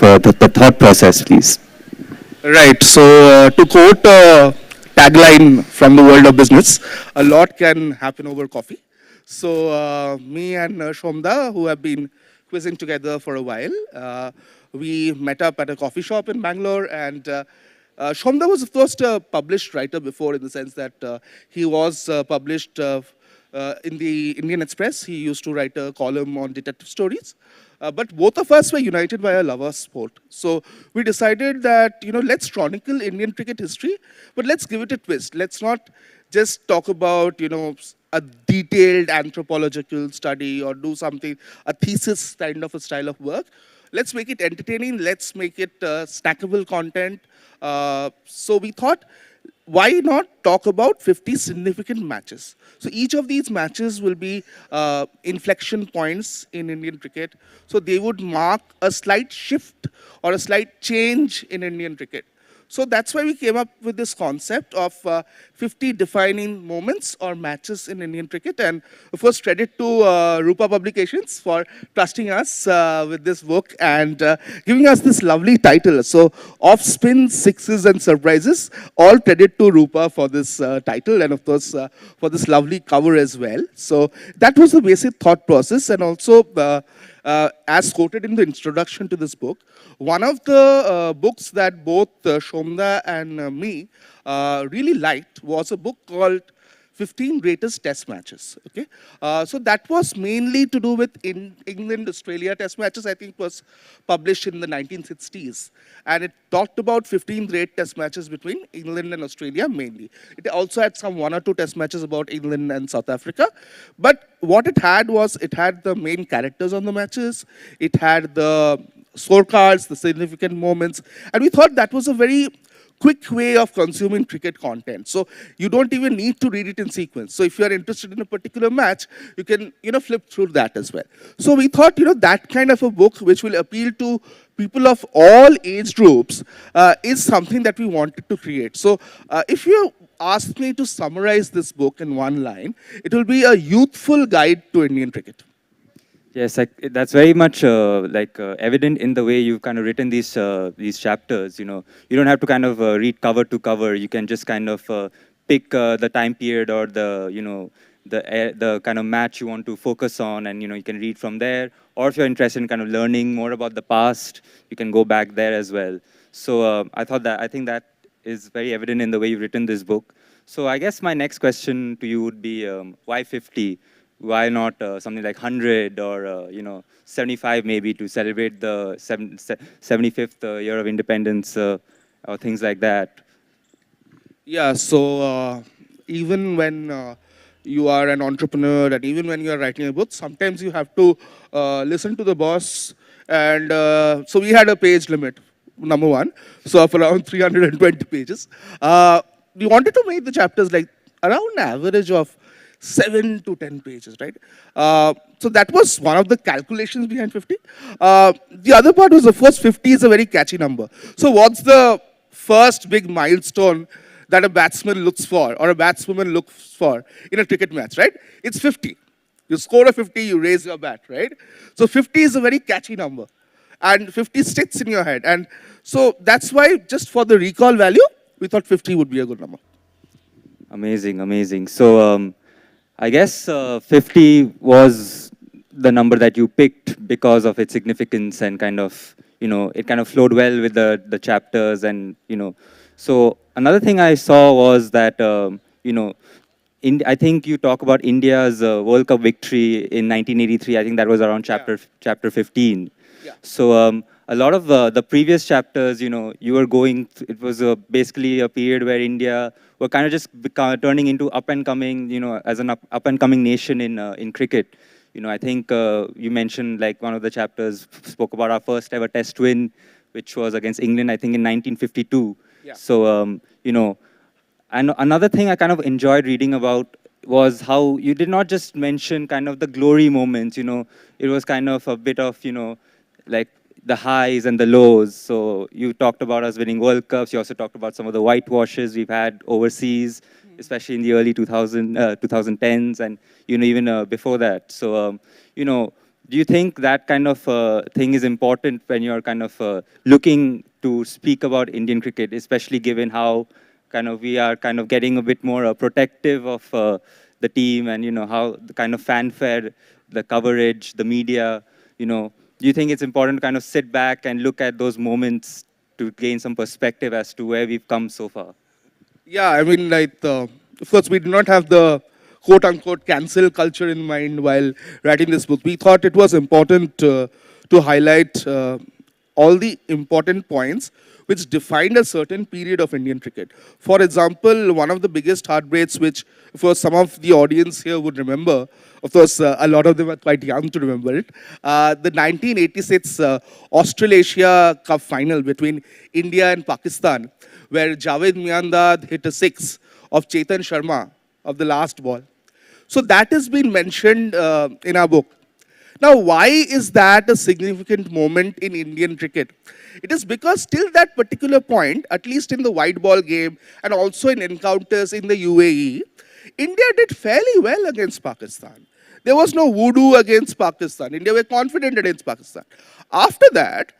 the thought process, please. Right. So, to quote a tagline from the world of business, a lot can happen over coffee. So, me and Shomda, who have been quizzing together for a while, we met up at a coffee shop in Bangalore. And Shomda was, of course, a published writer before, in the sense that he was published in the Indian Express. He used to write a column on detective stories. But both of us were united by a love of sport. So we decided that, let's chronicle Indian cricket history, but let's give it a twist. Let's not just talk about, a detailed anthropological study or do something, a thesis kind of a style of work. Let's make it entertaining. Let's make it snackable content. So we thought, why not talk about 50 significant matches? So each of these matches will be inflection points in Indian cricket. So they would mark a slight shift or a slight change in Indian cricket. So that's why we came up with this concept of 50 defining moments or matches in Indian cricket. And first, credit to Rupa Publications for trusting us with this book and giving us this lovely title. So, Off Spin, Sixes and Surprises. All credit to Rupa for this title and, of course, for this lovely cover as well. So, that was the basic thought process. And also, as quoted in the introduction to this book, one of the books that both Shomda and me really liked was a book called 15 Greatest Test Matches. Okay, so that was mainly to do with England-Australia Test matches. I think was published in the 1960s, and it talked about 15 great Test matches between England and Australia mainly. It also had some one or two Test matches about England and South Africa, but what it had was it had the main characters on the matches. It had the scorecards, the significant moments, and we thought that was a very quick way of consuming cricket content. So you don't even need to read it in sequence. So if you are interested in a particular match, you can, flip through that as well. So we thought, that kind of a book which will appeal to people of all age groups is something that we wanted to create. So if you ask me to summarize this book in one line, it will be a youthful guide to Indian cricket. Yes, that's very much evident in the way you've kind of written these chapters. You don't have to kind of read cover to cover. You can just kind of pick the time period or the kind of match you want to focus on, and you can read from there. Or if you're interested in kind of learning more about the past, you can go back there as well. So I think that is very evident in the way you've written this book. So I guess my next question to you would be, why 50? Why not something like 100 or 75 maybe to celebrate the 75th year of independence or things like that? Yeah, so even when you are an entrepreneur and even when you are writing a book, sometimes you have to listen to the boss. And so we had a page limit, number one, so of around 320 pages. We wanted to make the chapters like around an average of 7 to 10 pages, right? So that was one of the calculations behind 50. The other part was the first 50 is a very catchy number. So what's the first big milestone that a batsman looks for or a batswoman looks for in a cricket match, right? It's 50. You score a 50, you raise your bat, right? So 50 is a very catchy number. And 50 sticks in your head. And so that's why, just for the recall value, we thought 50 would be a good number. Amazing, amazing. So I guess 50 was the number that you picked because of its significance and kind of, it kind of flowed well with the chapters and, So another thing I saw was that, I think you talk about India's World Cup victory in 1983. I think that was around chapter 15. Yeah. So a lot of the previous chapters, you were going, it was basically a period where India were kind of just turning into up and coming, as an up and coming nation in cricket. I think you mentioned like one of the chapters spoke about our first ever test win, which was against England, I think in 1952. Yeah. So, and another thing I kind of enjoyed reading about was how you did not just mention kind of the glory moments, it was kind of a bit of, like the highs and the lows. So you talked about us winning World Cups. You also talked about some of the whitewashes we've had overseas, especially in the early 2010s and, even before that. So, do you think that kind of thing is important when you're kind of looking to speak about Indian cricket, especially given how kind of we are kind of getting a bit more protective of the team, and how the kind of fanfare, the coverage, the media, do you think it's important to kind of sit back and look at those moments to gain some perspective as to where we've come so far? Yeah, I mean, like, of course, we did not have the quote unquote cancel culture in mind while writing this book. We thought it was important to highlight all the important points which defined a certain period of Indian cricket. For example, one of the biggest heartbreaks, which for some of the audience here would remember, of course, a lot of them are quite young to remember it, the 1986 Australasia Cup final between India and Pakistan, where Javed Miandad hit a six of Chetan Sharma of the last ball. So that has been mentioned in our book. Now, why is that a significant moment in Indian cricket? It is because till that particular point, at least in the white ball game and also in encounters in the UAE, India did fairly well against Pakistan. There was no voodoo against Pakistan. India were confident against Pakistan. After that,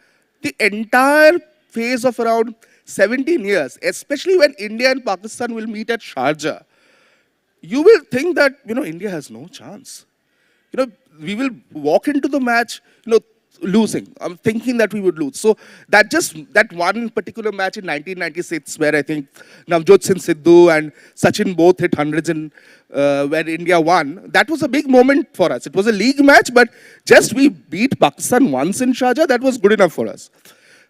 the entire phase of around 17 years, especially when India and Pakistan will meet at Sharjah, you will think that, India has no chance. We will walk into the match, losing. I'm thinking that we would lose. So that one particular match in 1996, where I think Navjot Singh Sidhu and Sachin both hit hundreds, and where India won, that was a big moment for us. It was a league match, but just we beat Pakistan once in Sharjah, that was good enough for us.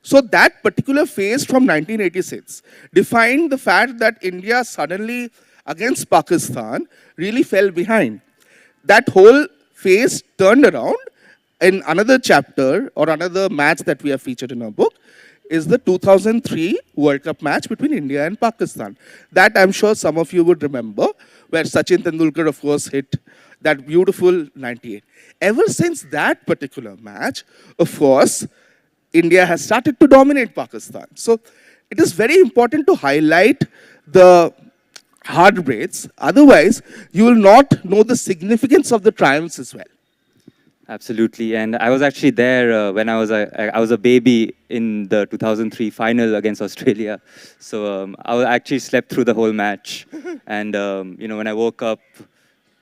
So that particular phase from 1986 defined the fact that India suddenly, against Pakistan, really fell behind. That whole phase turned around in another chapter or another match that we have featured in our book is the 2003 World Cup match between India and Pakistan. That I'm sure some of you would remember, where Sachin Tendulkar, of course, hit that beautiful 98. Ever since that particular match, of course, India has started to dominate Pakistan. So it is very important to highlight the heartbreaks. Otherwise, you will not know the significance of the triumphs as well. Absolutely, and I was actually there when I was a baby in the 2003 final against Australia. So I actually slept through the whole match, and when I woke up,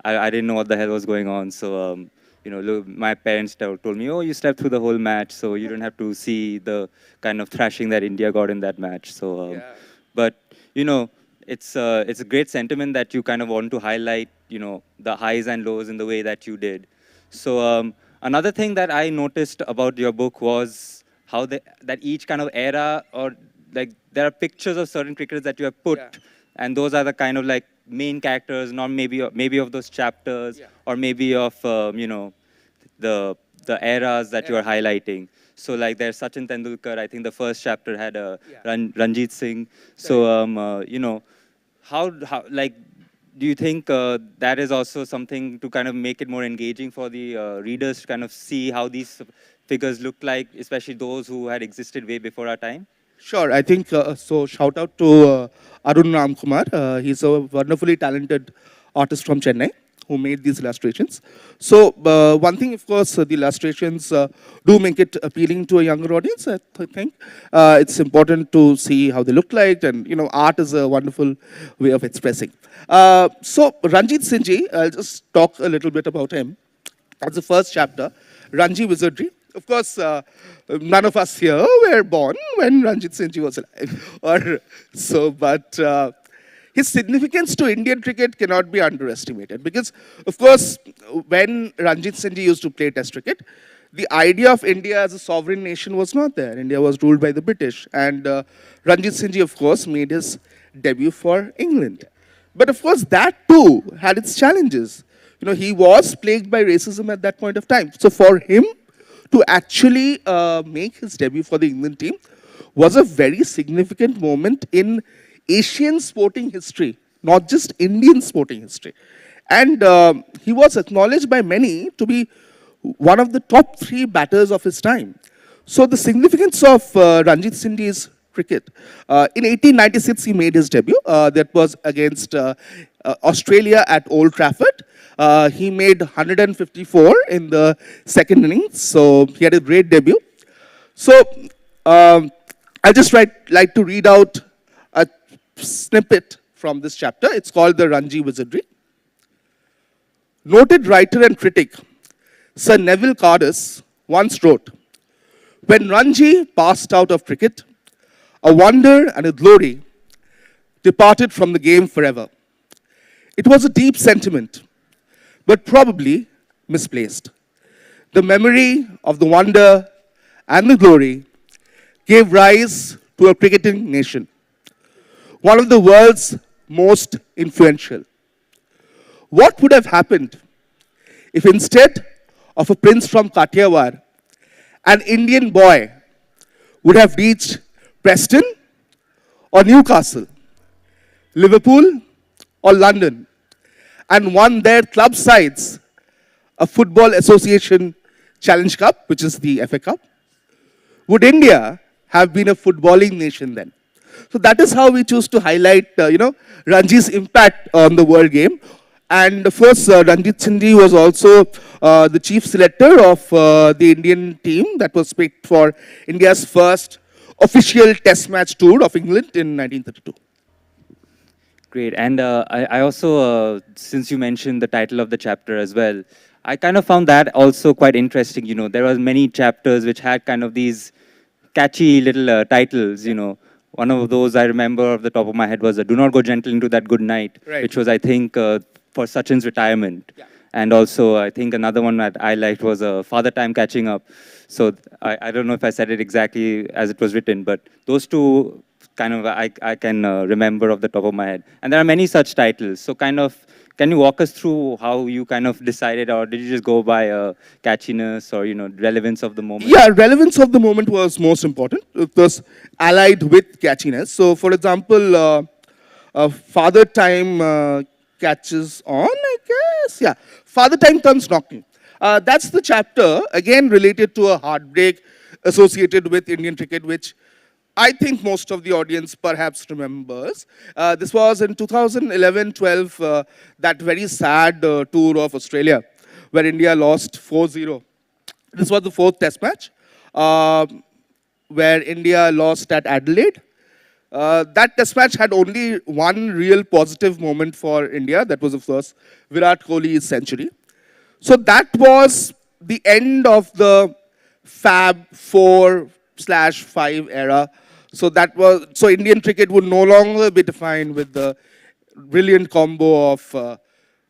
I didn't know what the hell was going on. So look, my parents told me, "Oh, you slept through the whole match, so you don't have to see the kind of thrashing that India got in that match." So, but it's a great sentiment that you kind of want to highlight, the highs and lows in the way that you did. So another thing that I noticed about your book was how that each kind of era, or like there are pictures of certain cricketers that you have put, and those are the kind of like main characters, not maybe of those chapters, or maybe of the eras that you are highlighting. So like there's Sachin Tendulkar. I think the first chapter had Ranjit Singh. So how like, do you think that is also something to kind of make it more engaging for the readers to kind of see how these figures look like, especially those who had existed way before our time? Sure, I think so. Shout out to Arun Ramkumar. He's a wonderfully talented artist from Chennai who made these illustrations. So one thing, of course, the illustrations do make it appealing to a younger audience. I think it's important to see how they look like, and art is a wonderful way of expressing. So Ranjit Singh, I'll just talk a little bit about him. That's the first chapter, Ranji Wizardry. Of course, none of us here were born when Ranjit Singh was alive, but his significance to Indian cricket cannot be underestimated, because, of course, when Ranjit Singh used to play Test cricket, the idea of India as a sovereign nation was not there. India was ruled by the British, and Ranjit Singh, of course, made his debut for England. But of course, that too had its challenges. He was plagued by racism at that point of time. So for him to actually make his debut for the England team was a very significant moment in Asian sporting history, not just Indian sporting history. And he was acknowledged by many to be one of the top 3 batters of his time. So the significance of Ranjit Singh's cricket. In 1896, he made his debut. That was against Australia at Old Trafford. He made 154 in the second innings, so he had a great debut. So I'll just like to read out a snippet from this chapter. It's called The Ranji Wizardry. Noted writer and critic Sir Neville Cardus once wrote, "When Ranji passed out of cricket, a wonder and a glory departed from the game forever. It was a deep sentiment, but probably misplaced. The memory of the wonder and the glory gave rise to a cricketing nation, one of the world's most influential. What would have happened if instead of a prince from Kathiawar, an Indian boy would have reached Preston or Newcastle, Liverpool or London, and won their club sides a Football Association Challenge Cup, which is the FA Cup? Would India have been a footballing nation then?" So that is how we choose to highlight, Ranji's impact on the world game. And of course, Ranjit Sindhi was also the chief selector of the Indian team that was picked for India's first official test match tour of England in 1932. Great. And I also, since you mentioned the title of the chapter as well, I kind of found that also quite interesting. There were many chapters which had kind of these catchy little titles. One of those I remember off the top of my head was "Do Not Go Gentle Into That Good Night," Right. which was, I think, for Sachin's retirement. Yeah. And also, I think another one that I liked was "Father Time Catching Up." So I don't know if I said it exactly as it was written, but those two kind of I can remember off the top of my head. And there are many such titles. So kind of, can you walk us through how you kind of decided, or did you just go by catchiness or relevance of the moment? Yeah, relevance of the moment was most important. It was allied with catchiness. So, for example, Father Time catches on, I guess. Yeah, Father Time comes knocking. That's the chapter, again related to a heartbreak associated with Indian cricket, which I think most of the audience perhaps remembers. This was in 2011-12, that very sad tour of Australia, where India lost 4-0. This was the fourth test match, where India lost at Adelaide. That test match had only one real positive moment for India. That was, of course, Virat Kohli's century. So that was the end of the Fab 4/5 era. So Indian cricket would no longer be defined with the brilliant combo of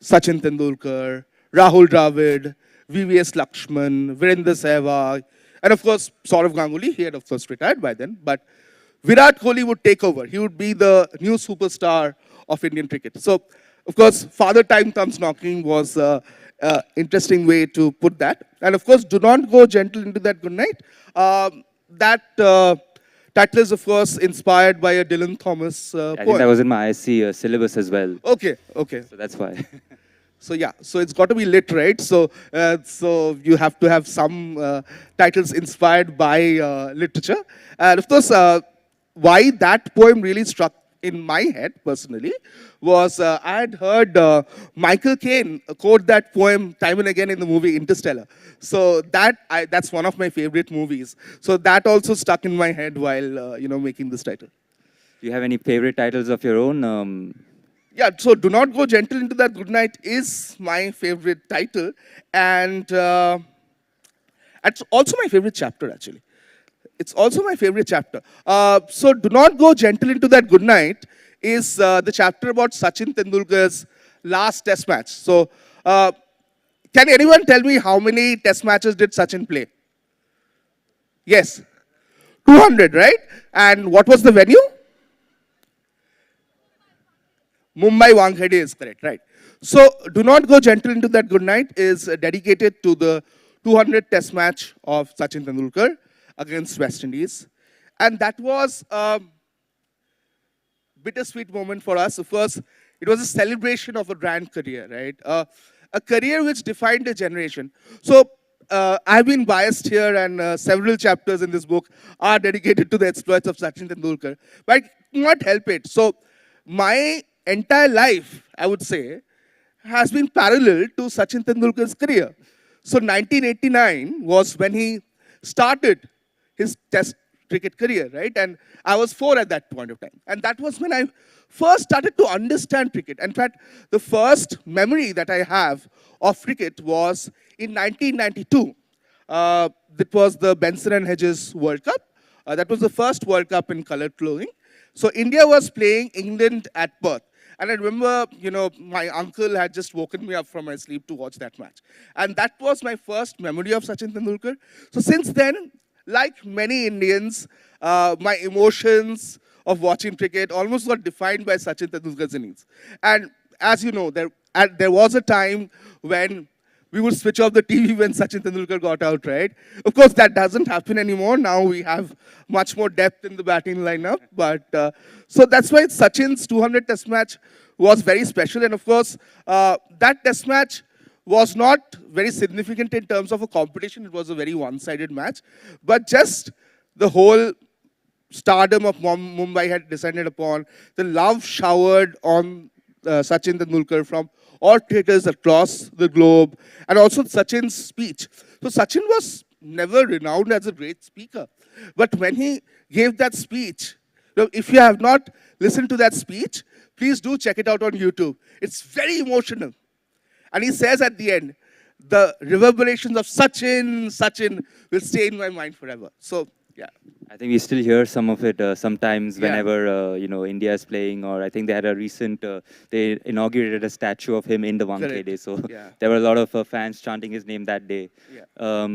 Sachin Tendulkar, Rahul Dravid, VVS Lakshman, Virendra Sehwag, and of course Saurav Ganguly. He had of course retired by then, but Virat Kohli would take over. He would be the new superstar of Indian cricket. So, of course, Father Time Comes Knocking was an interesting way to put that. And of course, Do Not Go Gentle Into That Good Night. That title is, of course, inspired by a Dylan Thomas I think poem. that was in my IC syllabus as well. Okay. So that's why. So yeah, so it's got to be lit, right? So you have to have some titles inspired by literature. And of course, why that poem really struck in my head personally was I had heard Michael Caine quote that poem time and again in the movie Interstellar. So that's one of my favorite movies. So that also stuck in my head while making this title. Do you have any favorite titles of your own? Yeah, so Do Not Go Gentle Into That Good Night is my favorite title, and it's also my favorite chapter, actually. It's also my favorite chapter. So Do Not Go Gentle Into That Good Night is the chapter about Sachin Tendulkar's last test match. So can anyone tell me how many test matches did Sachin play? Yes, 200, right? And what was the venue? Mumbai Wankhede is correct, right? So, Do Not Go Gentle Into That Good Night is dedicated to the 200th test match of Sachin Tendulkar against West Indies. And that was a bittersweet moment for us. Of course, it was a celebration of a grand career, right? A career which defined a generation. So, I've been biased here, and several chapters in this book are dedicated to the exploits of Sachin Tendulkar. But I cannot help it. So, my entire life, I would say, has been parallel to Sachin Tendulkar's career. So 1989 was when he started his test cricket career, right? And I was 4 at that point of time. And that was when I first started to understand cricket. In fact, the first memory that I have of cricket was in 1992. That was the Benson and Hedges World Cup. That was the first World Cup in colored clothing. So India was playing England at Perth. And I remember, my uncle had just woken me up from my sleep to watch that match. And that was my first memory of Sachin Tendulkar. So since then, like many Indians, my emotions of watching cricket almost got defined by Sachin Tendulkar's innings. And as you know, there was a time when we would switch off the TV when Sachin Tendulkar got out, right? Of course, that doesn't happen anymore. Now we have much more depth in the batting lineup. But so that's why Sachin's 200 Test match was very special. And of course, that Test match was not very significant in terms of a competition. It was a very one-sided match. But just the whole stardom of Mumbai had descended upon, the love showered on Sachin Tendulkar from all cricketers across the globe, and also Sachin's speech. So Sachin was never renowned as a great speaker. But when he gave that speech, if you have not listened to that speech, please do check it out on YouTube. It's very emotional. And he says at the end, the reverberations of Sachin will stay in my mind forever. So, yeah. I think we still hear some of it sometimes Yeah. whenever India is playing, or I think they had a recent they inaugurated a statue of him in the Correct. Wankhede, so Yeah. there were a lot of fans chanting his name that day. Yeah.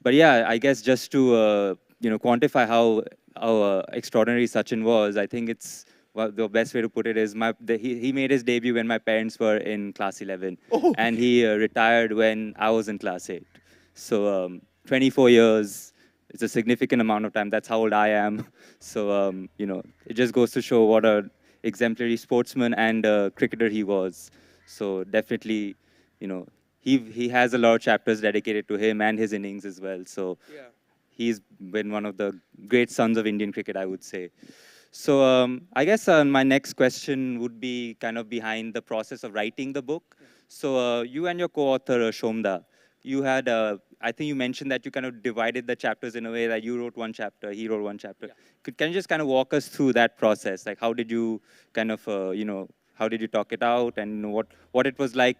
But yeah, I guess just to quantify how extraordinary Sachin was, I think it's the best way to put it is he made his debut when my parents were in class 11, Oh, and he retired when I was in class 8. So 24 years. It's a significant amount of time. That's how old I am. So, it just goes to show what a exemplary sportsman and cricketer he was. So definitely, he has a lot of chapters dedicated to him and his innings as well. So yeah. he's been one of the great sons of Indian cricket, I would say. So I guess my next question would be kind of behind the process of writing the book. So you and your co-author, Shomda, you had, I think you mentioned that you kind of divided the chapters in a way that you wrote one chapter, he wrote one chapter. Yeah. Can you just kind of walk us through that process? Like, how did you kind of, how did you talk it out, and what it was like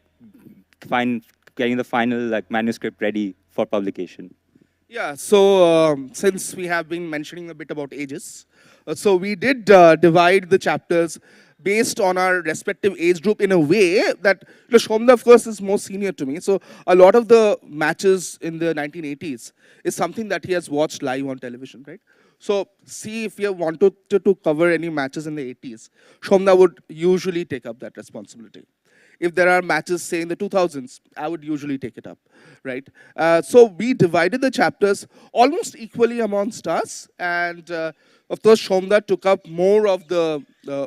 getting the final manuscript ready for publication? Yeah, so since we have been mentioning a bit about ages, so we did divide the chapters based on our respective age group in a way that Shomda, of course, is more senior to me. So a lot of the matches in the 1980s is something that he has watched live on television, right? So see, if you wanted to cover any matches in the 80s, Shomda would usually take up that responsibility. If there are matches, say, in the 2000s, I would usually take it up, right? So we divided the chapters almost equally amongst us, and of course, Shomda took up more of the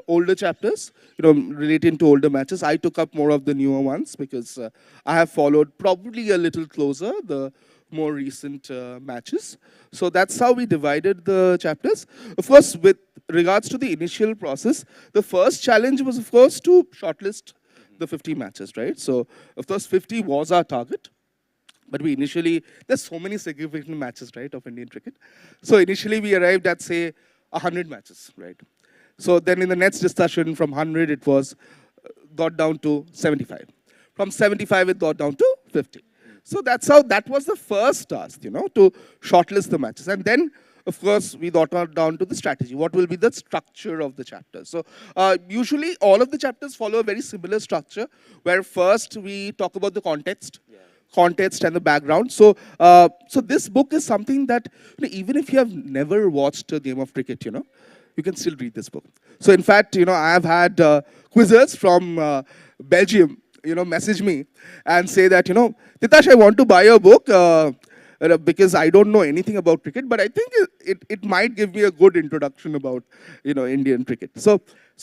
older chapters, relating to older matches. I took up more of the newer ones because I have followed probably a little closer the more recent matches. So that's how we divided the chapters. Of course, with regards to the initial process, the first challenge was, of course, to shortlist the 50 matches, right? So, of course, 50 was our target. But we initially, there's so many significant matches, right, of Indian cricket. So initially we arrived at, say, 100 matches, right? So then in the next discussion, from 100, it was got down to 75. From 75, it got down to 50. So that's how, that was the first task, to shortlist the matches. And then, of course, we got down to the strategy. What will be the structure of the chapters? So usually all of the chapters follow a very similar structure, where first we talk about the context and the background. So so this book is something that, even if you have never watched a game of cricket, you can still read this book. So in fact, I have had quizzers from Belgium, message me and say that, Titash, I want to buy your book because I don't know anything about cricket, but I think it might give me a good introduction about, Indian cricket. So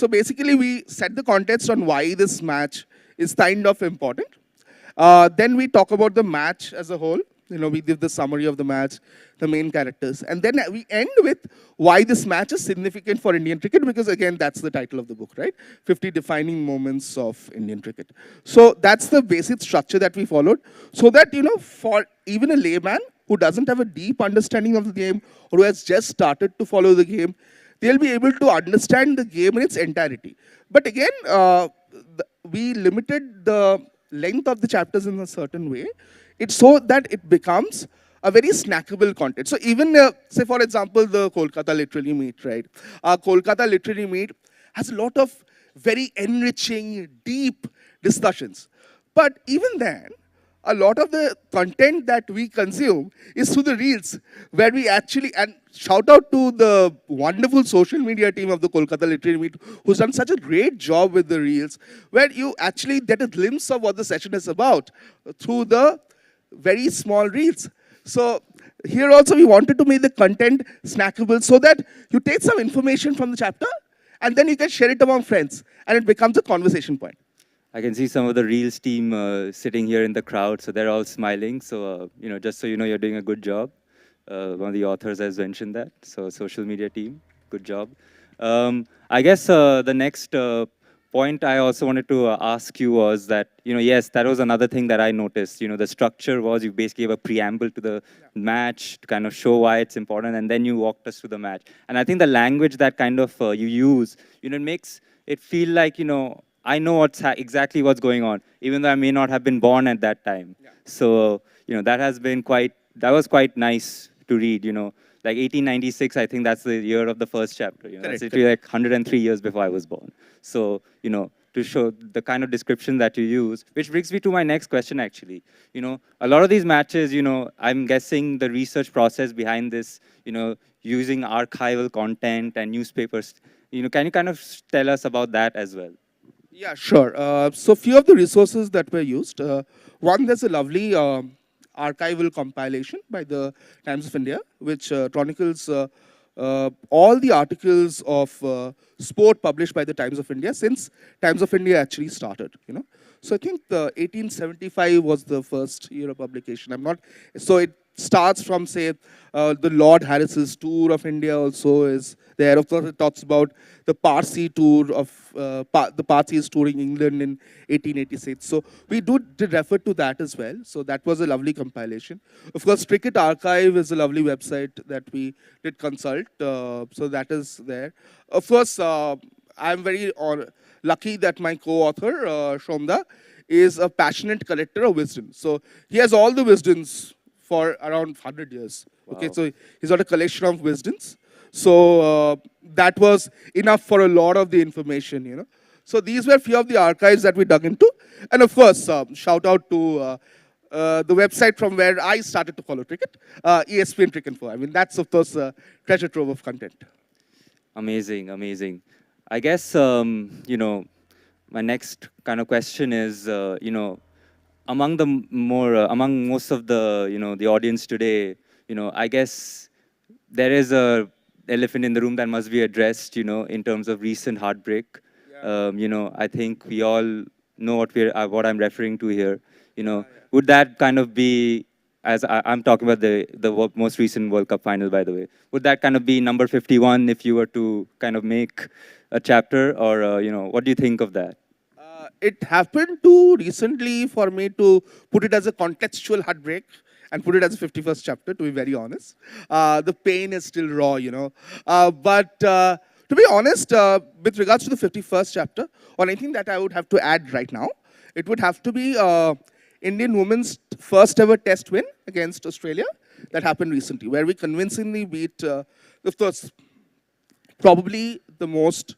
basically we set the context on why this match is kind of important. Then we talk about the match as a whole. We give the summary of the match, the main characters, and then we end with why this match is significant for Indian cricket, because again, that's the title of the book, right? 50 defining moments of Indian cricket. So that's the basic structure that we followed, so that, for even a layman who doesn't have a deep understanding of the game, or who has just started to follow the game, they'll be able to understand the game in its entirety. But again, we limited the length of the chapters in a certain way. It's so that it becomes a very snackable content. So even, say for example, the Kolkata literary meet, right? Kolkata literary meet has a lot of very enriching, deep discussions. But even then, a lot of the content that we consume is through the reels, where we actually, and shout out to the wonderful social media team of the Kolkata Literary Meet, who's done such a great job with the reels, where you actually get a glimpse of what the session is about through the very small reels. So here also we wanted to make the content snackable, so that you take some information from the chapter and then you can share it among friends and it becomes a conversation point. I can see some of the Reels team sitting here in the crowd, so they're all smiling. So, just so you know, you're doing a good job. One of the authors has mentioned that. So, social media team, good job. I guess the next point I also wanted to ask you was that, yes, that was another thing that I noticed. The structure was you basically gave a preamble to the match to kind of show why it's important, and then you walked us through the match. And I think the language that kind of you use, it makes it feel like, I know exactly what's going on, even though I may not have been born at that time. Yeah. So, that was quite nice to read, like 1896, I think that's the year of the first chapter. That's literally like 103 years before I was born. So, to show the kind of description that you use, which brings me to my next question, actually. A lot of these matches, I'm guessing the research process behind this, using archival content and newspapers, can you kind of tell us about that as well? Yeah, sure. So few of the resources that were used. One, there's a lovely archival compilation by the Times of India, which chronicles all the articles of sport published by the Times of India since Times of India actually started. So I think the 1875 was the first year of publication. I'm not. So it starts from, say, the Lord Harris's tour of India also is there. Of course, it talks about the Parsi tour of the Parsis touring England in 1886. So we did refer to that as well. So that was a lovely compilation. Of course, Cricket Archive is a lovely website that we did consult. So that is there. Of course, I'm very lucky that my co-author, Shomda, is a passionate collector of wisdom. So he has all the wisdoms for around 100 years. Wow. Okay, so he's got a collection of wisdoms. So that was enough for a lot of the information. So these were few of the archives that we dug into. And of course, shout out to the website from where I started to follow cricket, ESPN Cricket Info. I mean, that's of course a treasure trove of content. Amazing, amazing. I guess, my next kind of question is, among the among most of the, the audience today, I guess there is a elephant in the room that must be addressed, in terms of recent heartbreak. Yeah. I think we all know what I'm referring to here. Would that kind of be, as I'm talking about the most recent World Cup final, by the way, would that kind of be number 51 if you were to kind of make a chapter, or what do you think of that? It happened too recently for me to put it as a contextual heartbreak and put it as a 51st chapter, to be very honest. The pain is still raw, but to be honest, with regards to the 51st chapter, or anything that I would have to add right now, it would have to be Indian women's first ever test win against Australia that happened recently, where we convincingly beat, of course, probably the most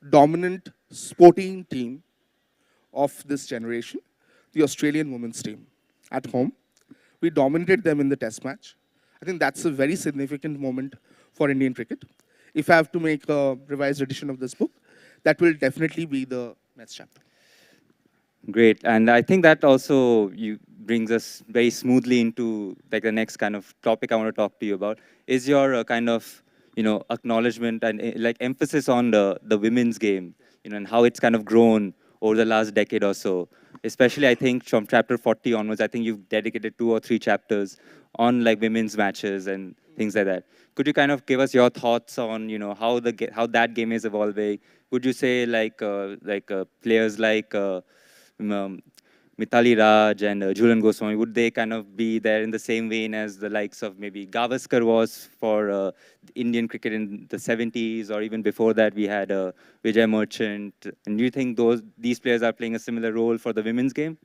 dominant sporting team of this generation, the Australian women's team, at home. We dominated them in the test match. I think that's a very significant moment for Indian cricket. If I have to make a revised edition of this book, that will definitely be the next chapter. Great, and I think that also brings us very smoothly into like the next kind of topic I want to talk to you about is your kind of acknowledgement and like emphasis on the women's game, and how it's kind of grown over the last decade or so. especially I think from chapter 40 onwards, I think you've dedicated 2 or 3 chapters on like women's matches and things like that. Could you kind of give us your thoughts on, how how that game is evolving? Would you say players like um, Mitali Raj and Jhulan Goswami, would they kind of be there in the same vein as the likes of maybe Gavaskar was for Indian cricket in the 70s, or even before that we had Vijay Merchant? And do you think these players are playing a similar role for the women's game?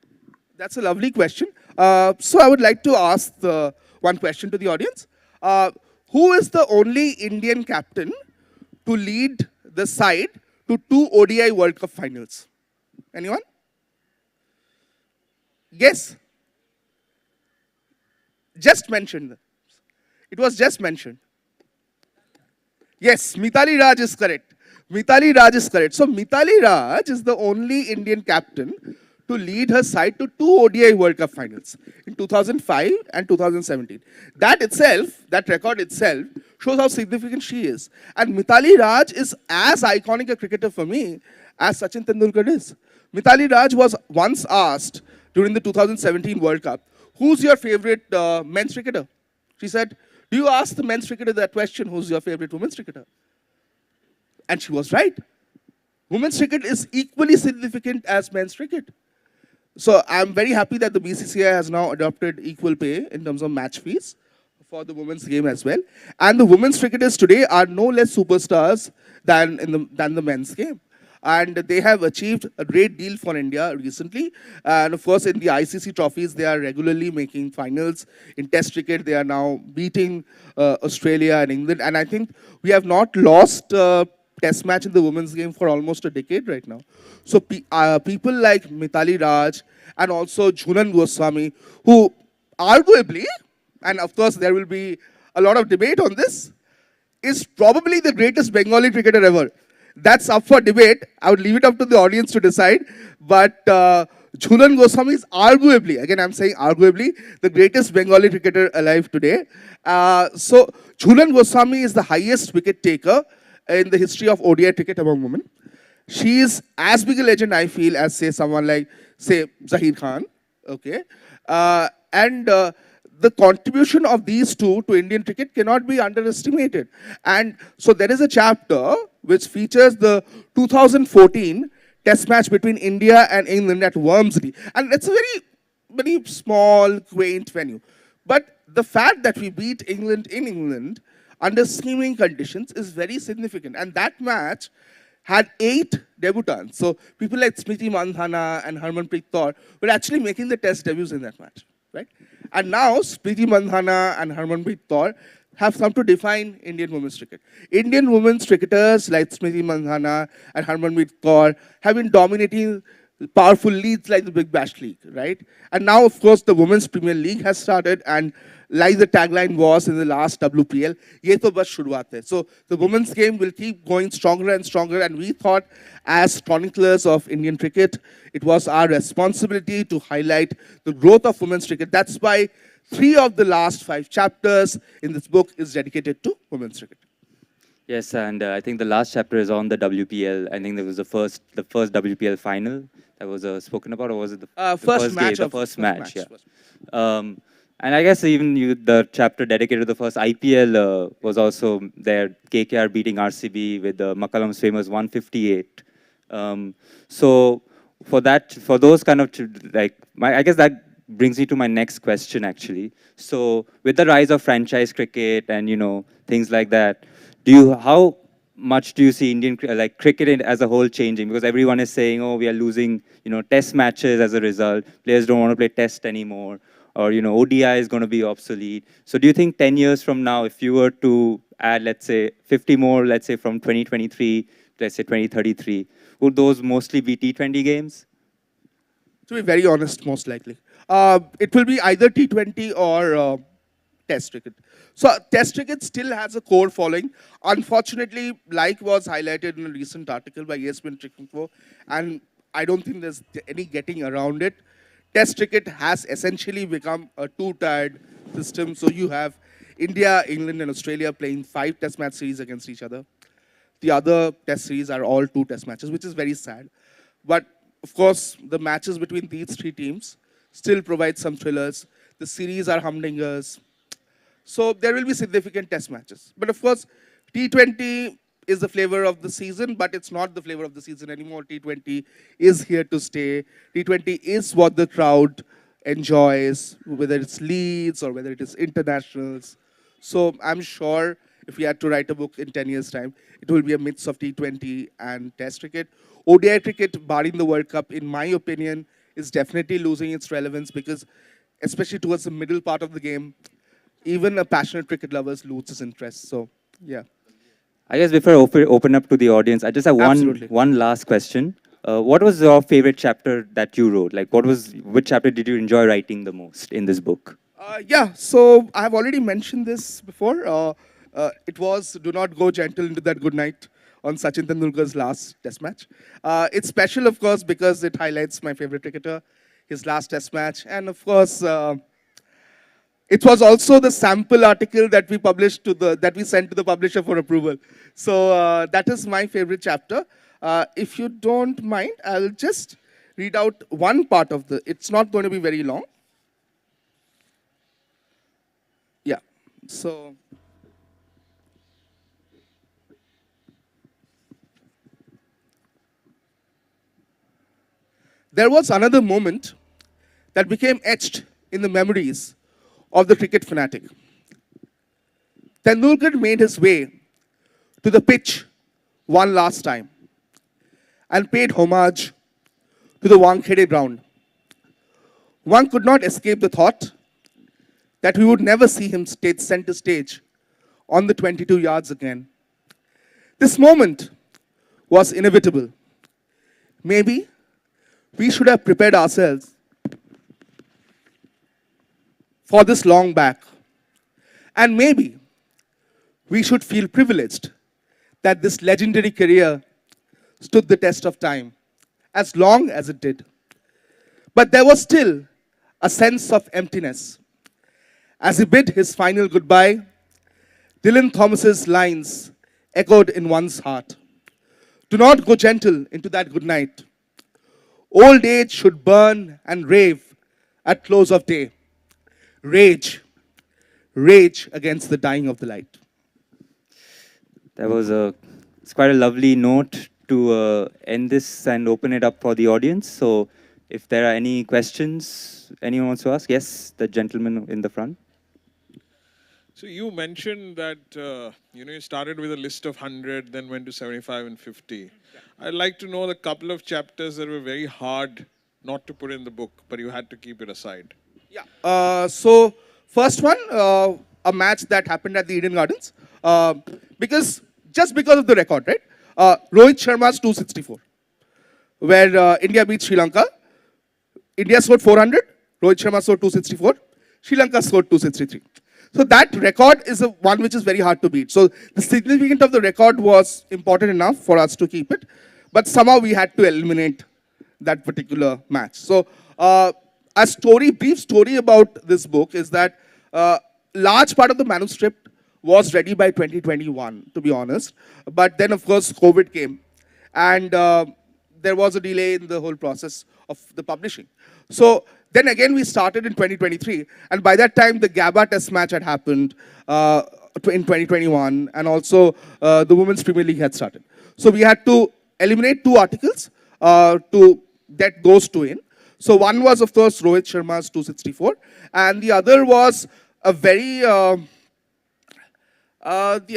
That's a lovely question. So I would like to ask one question to the audience. Uh, who is the only Indian captain to lead the side to 2 ODI World Cup finals? Anyone? Yes. Just mentioned. It was just mentioned. Yes, Mitali Raj is correct. Mitali Raj is correct. So Mitali Raj is the only Indian captain to lead her side to 2 ODI World Cup finals in 2005 and 2017. That itself, that record itself, shows how significant she is. And Mitali Raj is as iconic a cricketer for me as Sachin Tendulkar is. Mitali Raj was once asked during the 2017 World Cup, who's your favorite men's cricketer? She said, do you ask the men's cricketer that question, who's your favorite women's cricketer? And she was right. Women's cricket is equally significant as men's cricket. So I'm very happy that the BCCI has now adopted equal pay in terms of match fees for the women's game as well. And the women's cricketers today are no less superstars than the men's game. And they have achieved a great deal for India recently. And of course, in the ICC trophies, they are regularly making finals. In Test cricket, they are now beating Australia and England. And I think we have not lost Test match in the women's game for almost a decade right now. So people like Mitali Raj and also Jhulan Goswami, who arguably, and of course there will be a lot of debate on this, is probably the greatest Bengali cricketer ever. That's up for debate. I would leave it up to the audience to decide. But Jhulan Goswami is arguably, again I'm saying arguably, the greatest Bengali cricketer alive today. So Jhulan Goswami is the highest wicket taker in the history of ODI cricket among women. She is as big a legend, I feel, as say someone like, say, Zahir Khan. Okay, and the contribution of these two to Indian cricket cannot be underestimated. And so there is a chapter which features the 2014 Test match between India and England at Wormsley, and it's a very small, quaint venue. But the fact that we beat England in England under steaming conditions is very significant. And that match had 8 debutants. So people like Smriti Mandhana and Harmanpreet Kaur were actually making the Test debuts in that match, right? And now Smriti Mandhana and Harmanpreet Kaur have come to define Indian women's cricket. Indian women's cricketers like Smriti Mandhana and Harmanpreet Kaur have been dominating powerful leagues like the Big Bash League, right? And now, of course, the Women's Premier League has started, and like the tagline was in the last WPL, ye to bas shuruaat hai. So the women's game will keep going stronger and stronger, and we thought as chroniclers of Indian cricket, it was our responsibility to highlight the growth of women's cricket. That's why 3 of the last 5 chapters in this book is dedicated to women's cricket. Yes, and I think the last chapter is on the WPL. I think there was the first WPL final that was spoken about, or was it the first match? The first match, yeah. And I guess even the chapter dedicated to the first IPL was also there. KKR beating RCB with McCullum's famous 158. So for those kind of I guess that brings me to my next question actually. So with the rise of franchise cricket and things like that, how much do you see Indian cricket as a whole changing? Because everyone is saying, oh, we are losing test matches as a result. Players don't want to play test anymore, or ODI is going to be obsolete. So do you think 10 years from now, if you were to add, let's say, 50 more, let's say from 2023, let's say 2033, would those mostly be T20 games? To be very honest, most likely. It will be either T20 or Test cricket. So Test cricket still has a core following. Unfortunately, like was highlighted in a recent article by ESPN Cricinfo, and I don't think there's any getting around it. Test cricket has essentially become a two-tiered system. So you have India, England, and Australia playing 5 Test match series against each other. The other Test series are all 2 Test matches, which is very sad. But Of course, the matches between these three teams still provide some thrillers. The series are humdingers. So there will be significant test matches. But of course, T20 is the flavor of the season, but it's not the flavor of the season anymore. T20 is here to stay. T20 is what the crowd enjoys, whether it's leads or whether it is internationals. So I'm sure if we had to write a book in 10 years' time, it will be a mix of T20 and Test cricket. ODI cricket, barring the World Cup, in my opinion, is definitely losing its relevance because, especially towards the middle part of the game, even a passionate cricket lovers lose his interest. So, yeah, I guess before I open up to the audience, I just have absolutely. one last question. What was your favorite chapter that you wrote? Like, which chapter did you enjoy writing the most in this book? Yeah, so I've already mentioned this before. It was Do Not Go Gentle Into That Good Night on Sachin Tendulkar's last test match. It's special, of course, because it highlights my favorite cricketer, his last test match. And of course, it was also the sample article that we sent to the publisher for approval. So that is my favorite chapter. If you don't mind, I'll just read out one part of the. It's not going to be very long. Yeah. So there was another moment that became etched in the memories of the cricket fanatic. Tendulkar made his way to the pitch one last time and paid homage to the Wankhede ground. One could not escape the thought that we would never see him center stage on the 22 yards again. This moment was inevitable. Maybe we should have prepared ourselves for this long back. And maybe we should feel privileged that this legendary career stood the test of time, as long as it did. But there was still a sense of emptiness. As he bid his final goodbye, Dylan Thomas's lines echoed in one's heart. Do not go gentle into that good night. Old age should burn and rave at close of day. Rage, rage against the dying of the light. That was it's quite a lovely note to end this and open it up for the audience. So if there are any questions anyone wants to ask, yes, the gentleman in the front. So you mentioned that you started with a list of 100, then went to 75 and 50. I'd like to know the couple of chapters that were very hard not to put in the book, but you had to keep it aside. Yeah. So first one, a match that happened at the Eden Gardens, because of the record, right? Rohit Sharma's 264, where India beat Sri Lanka. India scored 400, Rohit Sharma scored 264, Sri Lanka scored 263. So that record is a one which is very hard to beat. So the significance of the record was important enough for us to keep it, but somehow we had to eliminate that particular match. So brief story about this book is that large part of the manuscript was ready by 2021, to be honest. But then, of course, COVID came, and there was a delay in the whole process of the publishing. So then again, we started in 2023, and by that time, the Gabba Test match had happened in 2021, and also the Women's Premier League had started. So we had to eliminate 2 articles to get those 2 in. So one was, of course, Rohit Sharma's 264, and the other was a very, the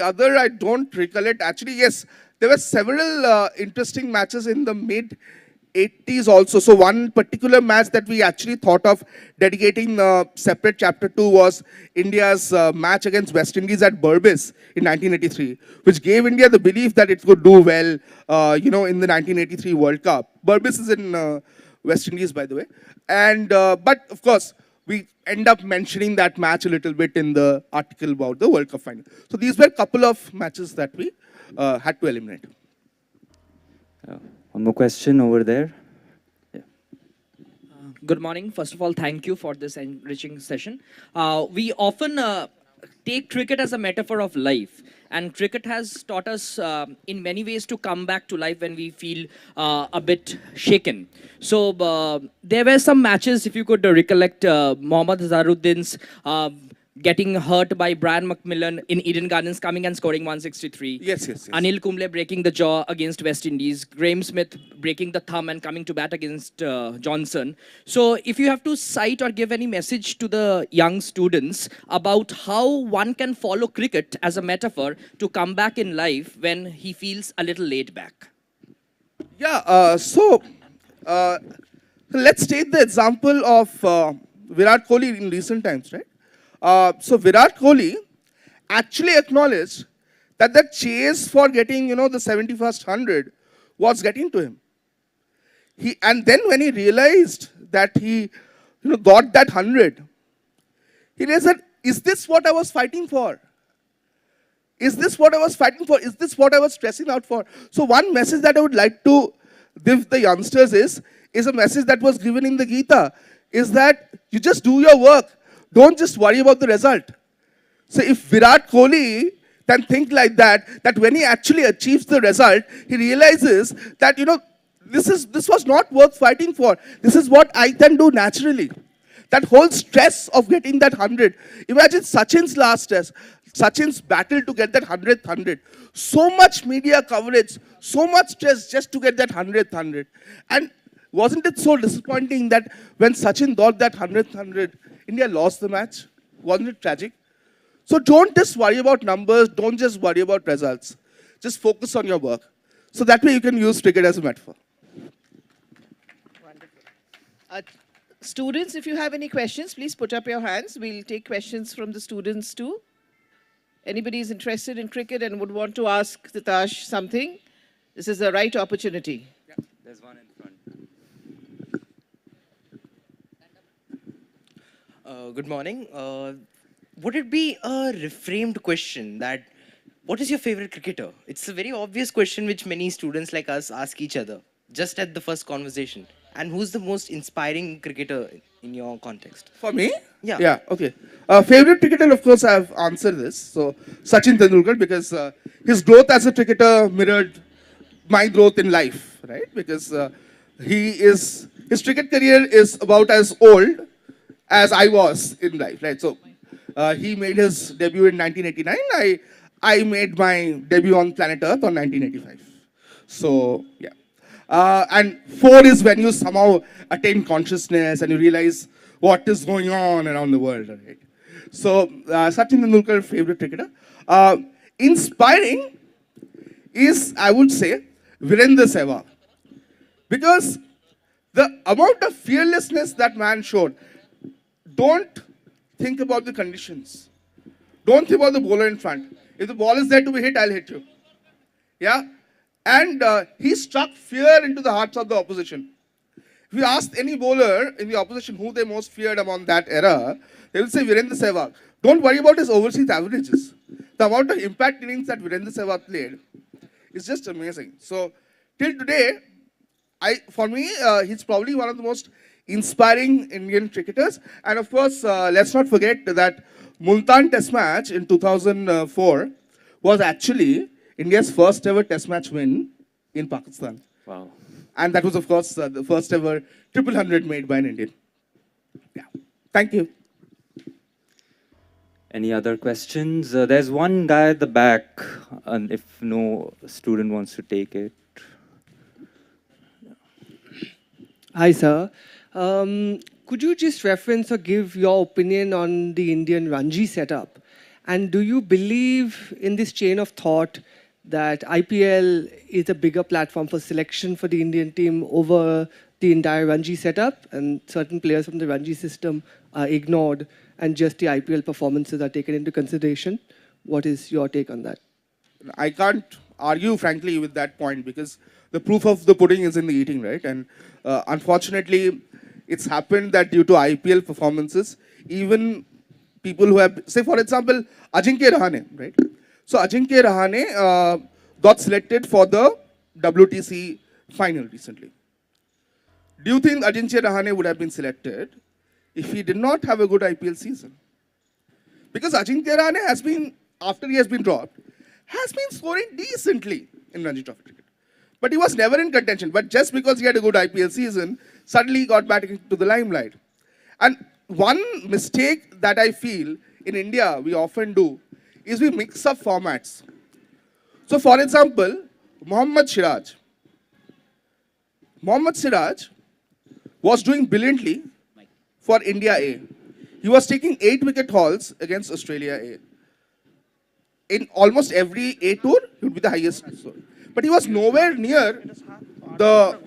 other I don't recollect. Actually, yes, there were several interesting matches in the mid-80s also. So one particular match that we actually thought of dedicating a separate chapter to was India's match against West Indies at Berbice in 1983, which gave India the belief that it could do well, in the 1983 World Cup. Berbice is in West Indies, by the way. And but of course, we end up mentioning that match a little bit in the article about the World Cup final. So these were a couple of matches that we had to eliminate. One more question over there. Yeah. Good morning. First of all, thank you for this enriching session. We often take cricket as a metaphor of life. And cricket has taught us in many ways to come back to life when we feel a bit shaken. So there were some matches, if you could recollect, Mohammad Zaruddin's getting hurt by Brian McMillan in Eden Gardens, coming and scoring 163. Yes, yes, yes. Anil Kumble breaking the jaw against West Indies. Graeme Smith breaking the thumb and coming to bat against Johnson. So if you have to cite or give any message to the young students about how one can follow cricket as a metaphor to come back in life when he feels a little laid back. Yeah, let's take the example of Virat Kohli in recent times, right? So Virat Kohli actually acknowledged that the chase for getting, the 71st 100 was getting to him. And then when he realized that he, got that 100, he realized that, is this what I was fighting for? Is this what I was fighting for? Is this what I was stressing out for? So one message that I would like to give the youngsters is a message that was given in the Gita, is that you just do your work. Don't just worry about the result. So if Virat Kohli can think like that when he actually achieves the result, he realizes that, this was not worth fighting for. This is what I can do naturally. That whole stress of getting that 100. Imagine Sachin's last test, Sachin's battle to get that 100th 100. So much media coverage, so much stress just to get that 100th 100. And wasn't it so disappointing that when Sachin got that 100th 100, India lost the match? Wasn't it tragic? So don't just worry about numbers, don't just worry about results. Just focus on your work. So that way you can use cricket as a metaphor. Wonderful. Students, if you have any questions, please put up your hands. We'll take questions from the students too. Anybody is interested in cricket and would want to ask Titash something, this is the right opportunity. Yeah, there's one in front. Good morning. Would it be a reframed question that, what is your favorite cricketer? It's a very obvious question which many students like us ask each other, just at the first conversation. And who's the most inspiring cricketer in your context? For me? Yeah. Yeah, okay. Favorite cricketer, of course, I've answered this. So, Sachin Tendulkar, because his growth as a cricketer mirrored my growth in life, right? Because his cricket career is about as old as I was in life, right? So, he made his debut in 1989. I made my debut on planet Earth on 1985. So, yeah. And 4 is when you somehow attain consciousness and you realize what is going on around the world, right? So, Sachin Tendulkar, favorite cricketer. Inspiring is, I would say, Virendra Sehwag. Because the amount of fearlessness that man showed, don't think about the conditions. Don't think about the bowler in front. If the ball is there to be hit, I'll hit you. Yeah? And he struck fear into the hearts of the opposition. If you asked any bowler in the opposition who they most feared among that era, they will say Virendra Sehwag. Don't worry about his overseas averages. The amount of impact innings that Virendra Sehwag played is just amazing. So, till today, for me, he's probably one of the most inspiring Indian cricketers. And of course, let's not forget that Multan Test match in 2004 was actually India's first ever Test match win in Pakistan. Wow. And that was, of course, the first ever triple 100 made by an Indian. Yeah. Thank you. Any other questions? There's one guy at the back, and if no student wants to take it. Hi, sir. Could you just reference or give your opinion on the Indian Ranji setup? And do you believe in this chain of thought that IPL is a bigger platform for selection for the Indian team over the entire Ranji setup, and certain players from the Ranji system are ignored and just the IPL performances are taken into consideration? What is your take on that? I can't argue, frankly, with that point because the proof of the pudding is in the eating, right? And unfortunately, it's happened that due to IPL performances, even people who have, say, for example, Ajinkya Rahane, right? So Ajinkya Rahane got selected for the WTC final recently. Do you think Ajinkya Rahane would have been selected if he did not have a good IPL season? Because Ajinkya Rahane has been, after he has been dropped, has been scoring decently in Ranji Trophy cricket. But he was never in contention. But just because he had a good IPL season, suddenly he got back into the limelight. And one mistake that I feel in India we often do is we mix up formats. So, for example, Mohammad Siraj. Mohammad Siraj was doing brilliantly for India A. He was taking 8-wicket hauls against Australia A. In almost every A tour, he would be the highest score. But he was nowhere near the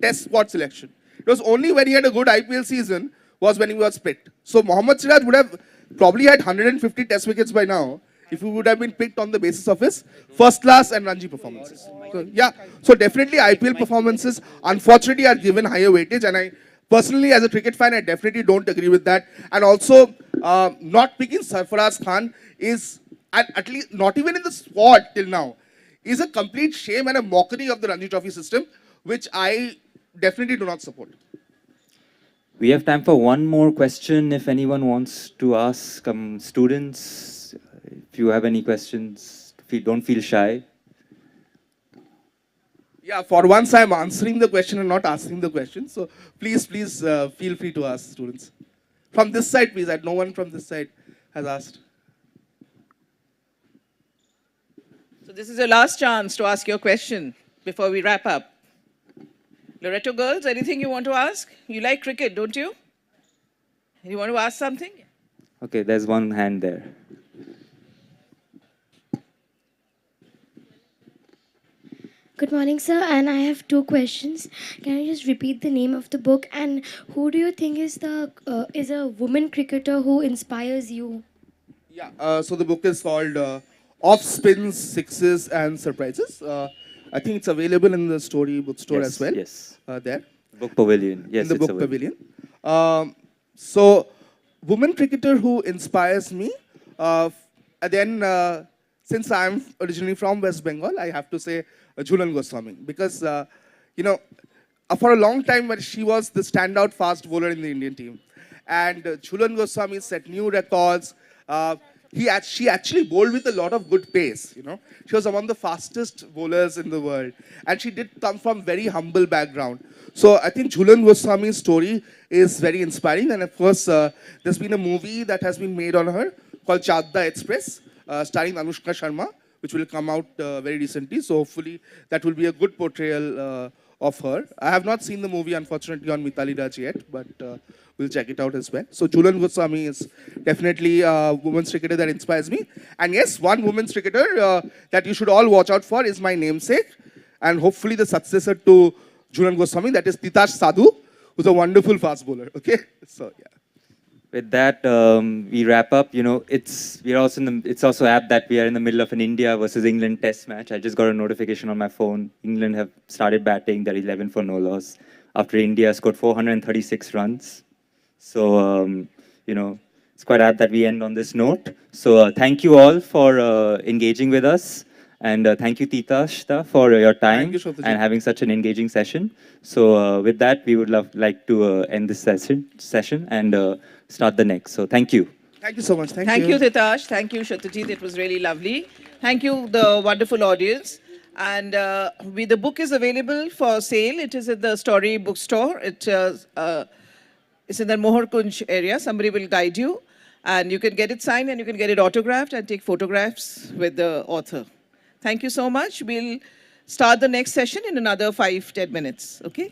test squad selection. It was only when he had a good IPL season was when he was picked. So Mohammad Siraj would have probably had 150 test wickets by now if he would have been picked on the basis of his first class and Ranji performances. So, yeah, so definitely IPL performances unfortunately are given higher weightage, and I personally as a cricket fan I definitely don't agree with that. And also not picking Sarfaraz Khan is at least not even in the squad till now is a complete shame and a mockery of the Ranji Trophy system, which I definitely do not support. We have time for one more question if anyone wants to ask. Students, if you have any questions, don't feel shy. Yeah, for once I'm answering the question and not asking the question. So please feel free to ask, students. From this side, please. No one from this side has asked. So this is your last chance to ask your question before we wrap up. Loreto girls, anything you want to ask? You like cricket, don't you? You want to ask something? Okay, there's one hand there. Good morning, sir, and I have two questions. Can you just repeat the name of the book, and who do you think is a woman cricketer who inspires you? Yeah, so the book is called Off Spins, Sixes and Surprises. I think it's available in the story bookstore as well. Yes. There. Book Pavilion. Yes, in the it's book available. pavilion. So, woman cricketer who inspires me. Then, since I'm originally from West Bengal, I have to say Jhulan Goswami, because for a long time, when she was the standout fast bowler in the Indian team, and Jhulan Goswami set new records. She actually bowled with a lot of good pace. She was among the fastest bowlers in the world, and she did come from very humble background. So I think Jhulan Goswami's story is very inspiring, and of course, there's been a movie that has been made on her called Chadda Express, starring Anushka Sharma, which will come out very recently. So hopefully that will be a good portrayal of her. I have not seen the movie, unfortunately, on Mitali Raj yet, but we'll check it out as well. So Jhulan Goswami is definitely a women's cricketer that inspires me. And yes, one women's cricketer that you should all watch out for is my namesake, and hopefully the successor to Jhulan Goswami, that is Titash Sadhu, who's a wonderful fast bowler. Okay, so yeah. With that, we wrap up. It's also apt that we are in the middle of an India versus England Test match. I just got a notification on my phone. England have started batting. They're 11 for no loss after India scored 436 runs. So it's quite apt that we end on this note. So thank you all for engaging with us, and thank you Titash for your time and having such an engaging session. So with that, we would like to end this session and start the next. So thank you. Thank you so much. Thank you, Titash. Thank you, Satyajit. It was really lovely. Thank you, the wonderful audience. And the book is available for sale. It is at the Story bookstore. It's in the Mohar Kunj area. Somebody will guide you. And you can get it signed and you can get it autographed and take photographs with the author. Thank you so much. We'll start the next session in another 5-10 minutes. Okay?